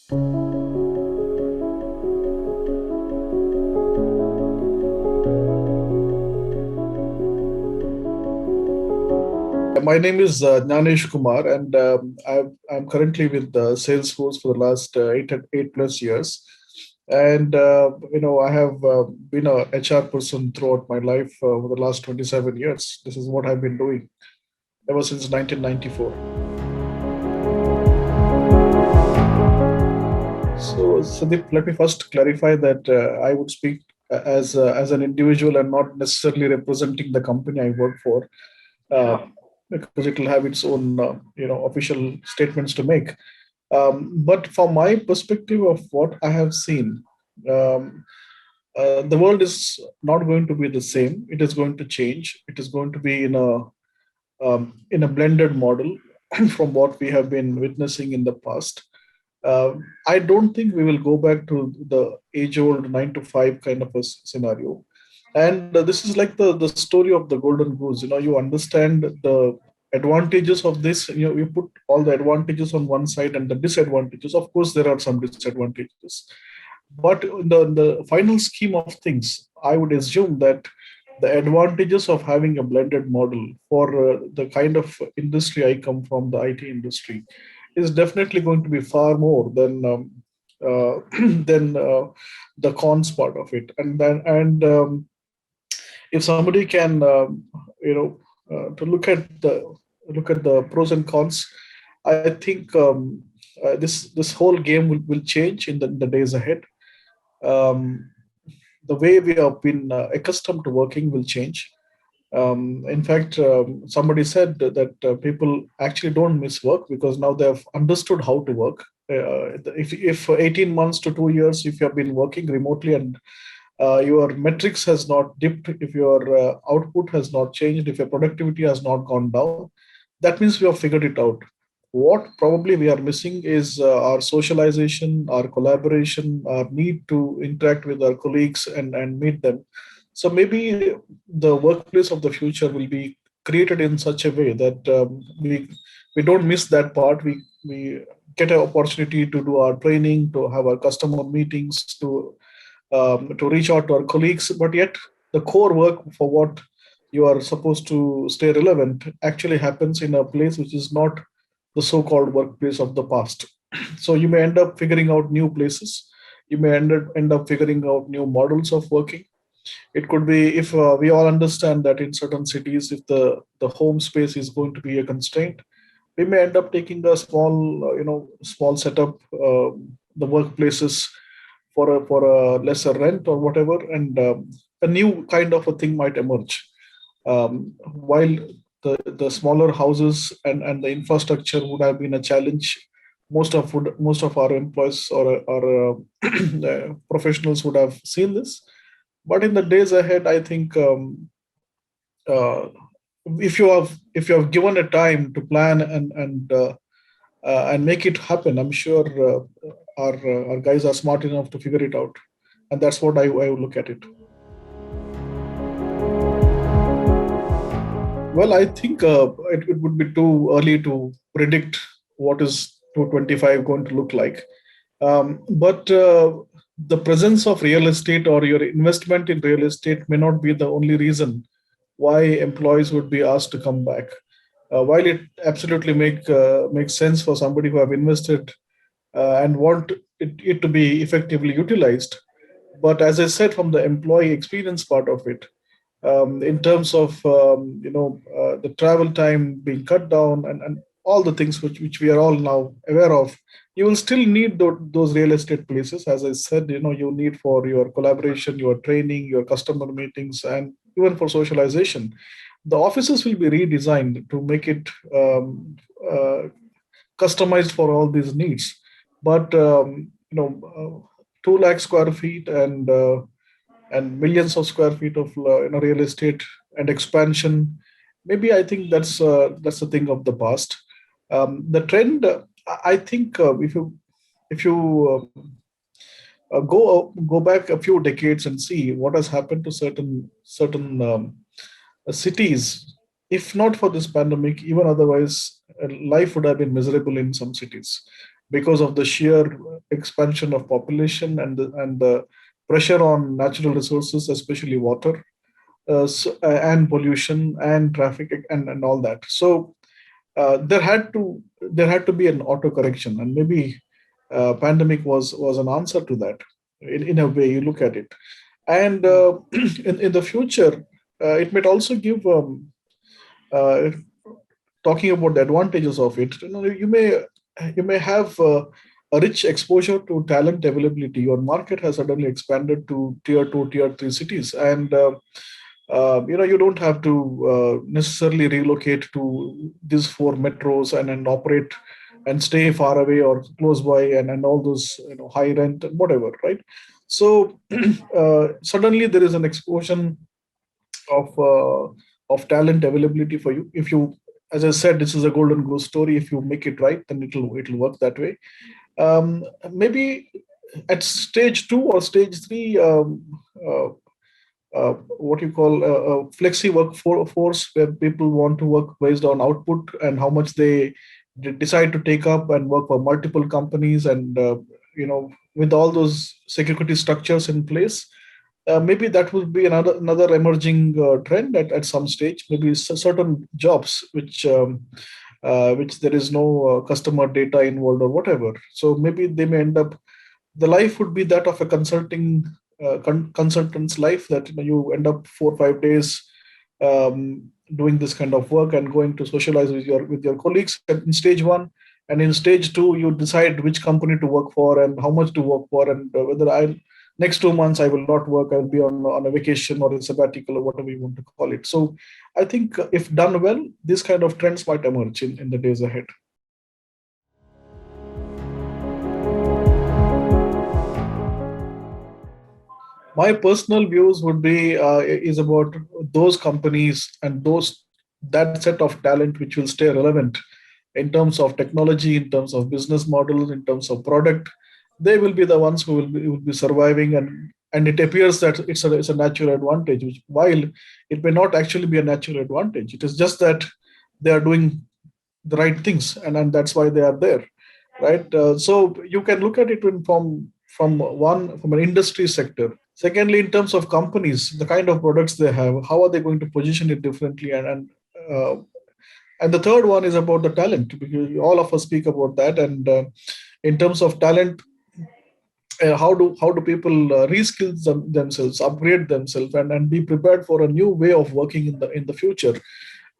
My name is Jnanesh Kumar, and I'm currently with Salesforce for the last 8 plus years. And I have been a HR person throughout my life for the last 27 years. This is what I've been doing ever since 1994. So, Sandeep, let me first clarify that I would speak as an individual and not necessarily representing the company I work for, uh, because it will have its own official statements to make. But from my perspective of what I have seen, um, the world is not going to be the same. It is going to change. It is going to be in a blended model from what we have been witnessing in the past. I don't think we will go back to the age-old 9 to 5 kind of a scenario. And this is like the story of the golden goose. You understand the advantages of this. You put all the advantages on one side and the disadvantages. Of course, there are some disadvantages, but in the final scheme of things, I would assume that the advantages of having a blended model for the kind of industry I come from, the IT industry, is definitely going to be far more than than the cons part of it. And if somebody can, to look at the pros and cons, I think this whole game will change in the days ahead. um, the way we have been accustomed to working will change. In fact, somebody said that people actually don't miss work because now they have understood how to work. If for 18 months to 2 years, if you have been working remotely and your metrics has not dipped, if your output has not changed, if your productivity has not gone down, that means we have figured it out. What probably we are missing is our socialization, our collaboration, our need to interact with our colleagues and meet them. So maybe the workplace of the future will be created in such a way that we don't miss that part. We get an opportunity to do our training, to have our customer meetings, to reach out to our colleagues, but yet the core work for what you are supposed to stay relevant actually happens in a place which is not the so-called workplace of the past. So you may end up figuring out new places. You may end up figuring out new models of working. It could be, if we all understand that in certain cities, if the home space is going to be a constraint, we may end up taking a small setup, the workplaces for a lesser rent or whatever, and a new kind of a thing might emerge. While the smaller houses and the infrastructure would have been a challenge, most of our employees or professionals would have seen this. But in the days ahead, I think uh, if you have given a time to plan and make it happen, I'm sure our guys are smart enough to figure it out, and that's what I would look at it. Well, I think it would be too early to predict what is 225 going to look like. But the presence of real estate or your investment in real estate may not be the only reason why employees would be asked to come back. While it absolutely makes sense for somebody who have invested and want it to be effectively utilized, but as I said, from the employee experience part of it, in terms of the travel time being cut down and all the things which we are all now aware of, you will still need those real estate places. As I said, you need for your collaboration, your training, your customer meetings, and even for socialization. The offices will be redesigned to make it customized for all these needs. But 2 lakh square feet and millions of square feet of real estate and expansion, maybe I think that's a thing of the past. The trend, I think, if you go back a few decades and see what has happened to certain cities, if not for this pandemic, even otherwise, life would have been miserable in some cities. because of the sheer expansion of population and the pressure on natural resources, especially water, and pollution and traffic and all that. So there had to be an auto correction, and maybe pandemic was an answer to that. In a way, you look at it, and Hmm. in the future, it might also give. Uh, Talking about the advantages of it, you may have a rich exposure to talent availability. Your market has suddenly expanded to tier two, tier three cities, and you don't have to necessarily relocate to these four metros and operate and stay far away or close by and all those high rent and whatever, right? So suddenly there is an explosion of talent availability for you. If you, as I said, this is a golden goose story. If you make it right, then it'll work that way. Maybe at stage two or stage three, what you call a flexi workforce, where people want to work based on output and how much they decide to take up and work for multiple companies, and with all those security structures in place. Maybe that would be another emerging trend at some stage. Maybe certain jobs which there is no customer data involved or whatever. So maybe they may end up, the life would be that of a consultant's life, that you end up 4 or 5 days doing this kind of work and going to socialize with your colleagues in stage one. And in stage two, you decide which company to work for and how much to work for, and whether I next 2 months I will not work, I will be on a vacation or a sabbatical or whatever you want to call it. So I think if done well, these kind of trends might emerge in the days ahead. My personal views would be is about those companies and those that set of talent which will stay relevant in terms of technology, in terms of business models, in terms of product. They will be the ones who will be surviving, and it appears that it's a natural advantage, while it may not actually be a natural advantage. It is just that they are doing the right things, and that's why they are there, right? So you can look at it from an industry sector. Secondly, in terms of companies, the kind of products they have, how are they going to position it differently, uh, and the third one is about the talent, because all of us speak about that. And in terms of talent, how do people reskill themselves, upgrade themselves, and be prepared for a new way of working in the future.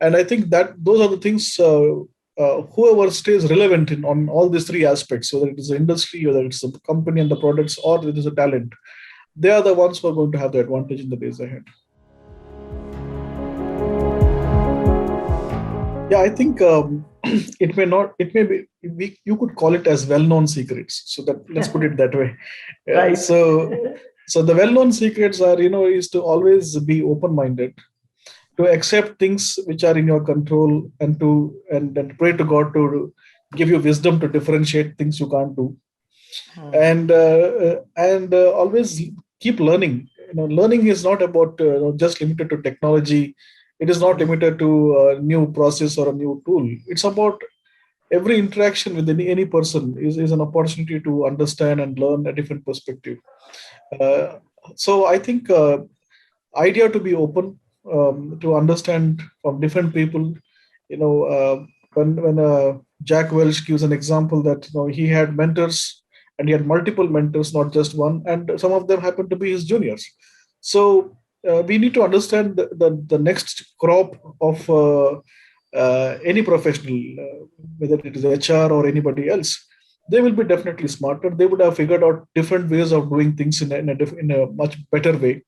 And I think that those are the things. Whoever stays relevant on all these three aspects, whether it is the industry, whether it's the company and the products, or it is a talent, they are the ones who are going to have the advantage in the days ahead. Yeah, I think it may not. It may be. You could call it as well-known secrets. So that, let's put it that way. Yeah, Right. so the well-known secrets are, is to always be open-minded, to accept things which are in your control, and pray to God to give you wisdom to differentiate things you can't do, Hmm. and always keep learning. Learning is not about just limited to technology. It is not Hmm. limited to a new process or a new tool. It's about every interaction with any person is an opportunity to understand and learn a different perspective. uh, so I think idea to be open, to understand from different people. you know uh, when Jack Welch gives an example that he had mentors, and he had multiple mentors, not just one, and some of them happen to be his juniors. So we need to understand the next crop of any professional, whether it is HR or anybody else. They will be definitely smarter. They would have figured out different ways of doing things in a much better way.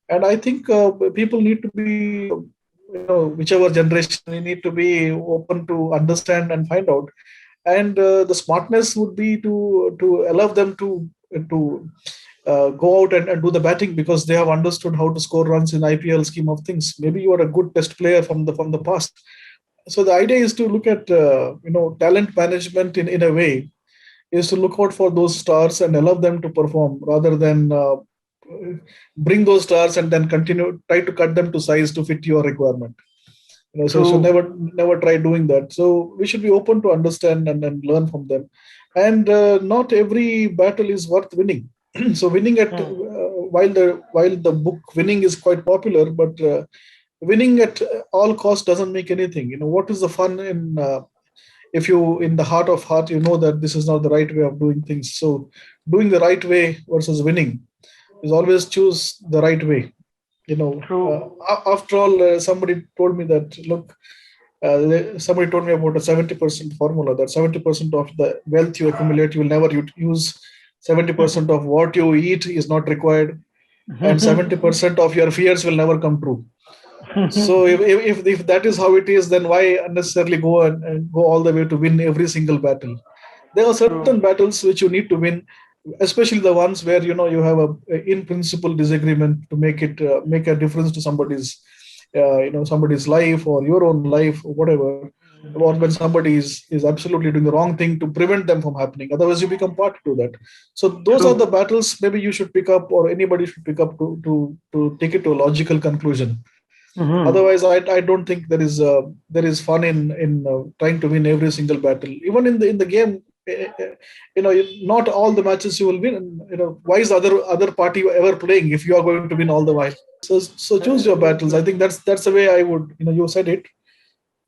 And I think people need to be, whichever generation, we need to be open to understand and find out. And the smartness would be to allow them to go out and do the batting, because they have understood how to score runs in IPL scheme of things. Maybe you are a good test player from the past. So the idea is to look at talent management in a way, is to look out for those stars and allow them to perform, rather than bring those stars and then continue try to cut them to size to fit your requirement. So True. never try doing that. So we should be open to understand and learn from them. And not every battle is worth winning. So winning at Hmm. while the book winning is quite popular, but winning at all cost doesn't make anything. What is the fun in if you in the heart of heart you know that this is not the right way of doing things. So doing the right way versus winning is always choose the right way. True. After all, somebody told me that, look, somebody told me about a 70% formula, that 70% of the wealth you accumulate, you will never use. 70% of what you eat is not required, and 70% of your fears will never come true. So if that is how it is, then why unnecessarily go and go all the way to win every single battle? There are certain True. battles which you need to win, especially the ones where you have a in principle disagreement to make a difference to somebody's life or your own life or whatever, or when somebody is absolutely doing the wrong thing to prevent them from happening. Otherwise, you become party to that. So those are the True. battles maybe you should pick up, or anybody should pick up to take it to a logical conclusion. Hmm. Otherwise, I don't think there is fun in trying to win every single battle. Even in the game, not all the matches you will win. Why is other party ever playing if you are going to win all the while? So choose your Very battles. I true. think that's the way I would. You said it.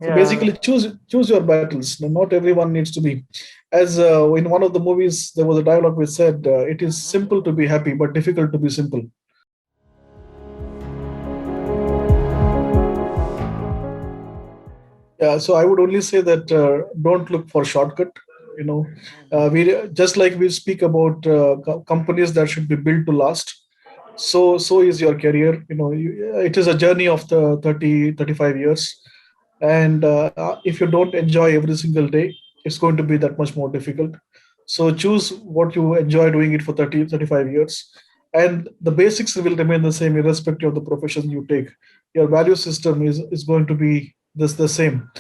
So Yeah. basically, choose your battles. Not everyone needs to be. As in one of the movies, there was a dialogue which said, "It is simple to be happy, but difficult to be simple." Yeah, so I would only say that don't look for shortcut. You know, we just like we speak about companies that should be built to last. So is your career. It is a journey of the 30-35 years, and if you don't enjoy every single day, it's going to be that much more difficult. So choose what you enjoy doing it for 30-35 years, and the basics will remain the same irrespective of the profession you take. Your value system is going to be the same.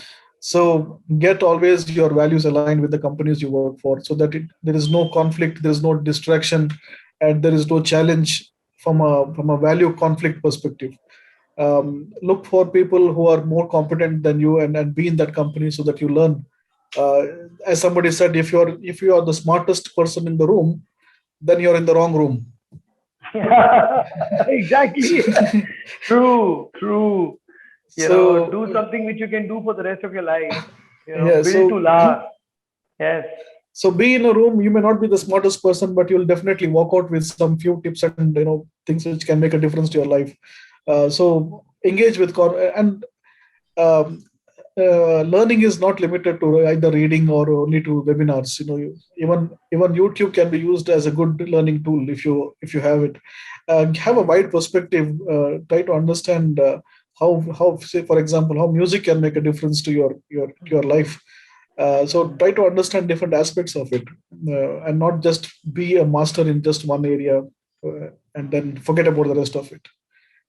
So get always your values aligned with the companies you work for, so that there is no conflict, there is no distraction, and there is no challenge from a value conflict perspective. Look for people who are more competent than you, and be in that company so that you learn. Uh, as somebody said, if you are the smartest person in the room, then you're in the wrong room. Exactly. True. True. Do So something which you can do for the rest of your life. yeah, Build to last. Yes. so be in a room. You may not be the smartest person, but you'll definitely walk out with some few tips and things which can make a difference to your life. So engage with and um, learning is not limited to either reading or only to webinars. Even YouTube can be used as a good learning tool if you have it. Have a wide perspective. Try to understand how, say, for example, how music can make a difference to your life. So try to understand different aspects of it, and not just be a master in just one area, and then forget about the rest of it.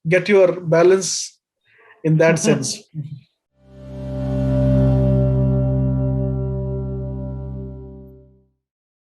Get your balance in that sense.